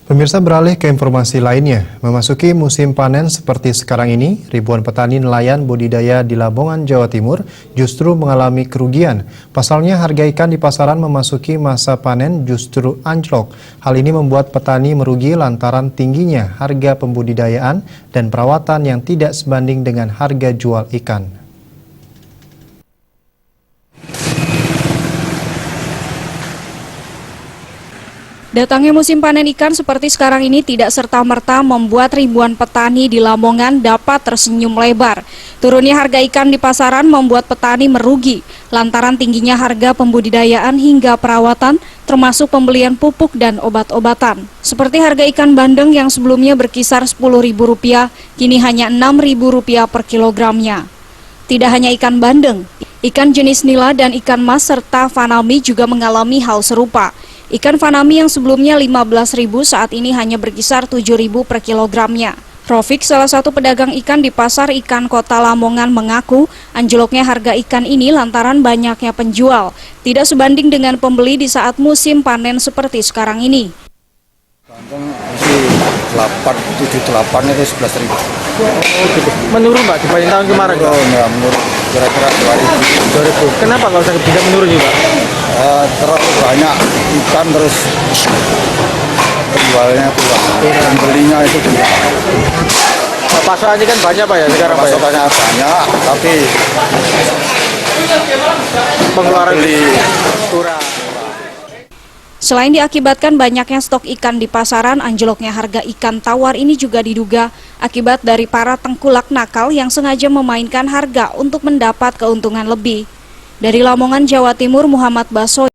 Pemirsa, beralih ke informasi lainnya, memasuki musim panen seperti sekarang ini, ribuan petani nelayan budidaya di Lamongan, Jawa Timur justru mengalami kerugian. Pasalnya harga ikan di pasaran memasuki masa panen justru anjlok. Hal ini membuat petani merugi lantaran tingginya harga pembudidayaan dan perawatan yang tidak sebanding dengan harga jual ikan. Datangnya musim panen ikan seperti sekarang ini tidak serta-merta membuat ribuan petani di Lamongan dapat tersenyum lebar. Turunnya harga ikan di pasaran membuat petani merugi lantaran tingginya harga pembudidayaan hingga perawatan, termasuk pembelian pupuk dan obat-obatan. Seperti harga ikan bandeng yang sebelumnya berkisar Rp10.000, kini hanya Rp6.000 per kilogramnya. Tidak hanya ikan bandeng, ikan jenis nila dan ikan mas serta fanami juga mengalami hal serupa. Ikan fanami yang sebelumnya Rp15.000 saat ini hanya berkisar Rp7.000 per kilogramnya. Rofik, salah satu pedagang ikan di pasar ikan kota Lamongan, mengaku anjloknya harga ikan ini lantaran banyaknya penjual, tidak sebanding dengan pembeli di saat musim panen seperti sekarang ini. Bandeng isi 78 itu 11.000. Oh gitu. Menurun Pak dibanding tahun kemarin? Menurun kira-kira 2.000. Kenapa kalau bisa menurun juga? Terlalu banyak ikan, terus penjualnya kurang, pembelinya itu kurang. Pasarannya kan banyak Pak ya sekarang Pak ya? Pasokannya banyak, tapi Pengeluaran beli kurang. Selain diakibatkan banyaknya stok ikan di pasaran, anjloknya harga ikan tawar ini juga diduga akibat dari para tengkulak nakal yang sengaja memainkan harga untuk mendapat keuntungan lebih. Dari Lamongan, Jawa Timur, Muhammad Baso.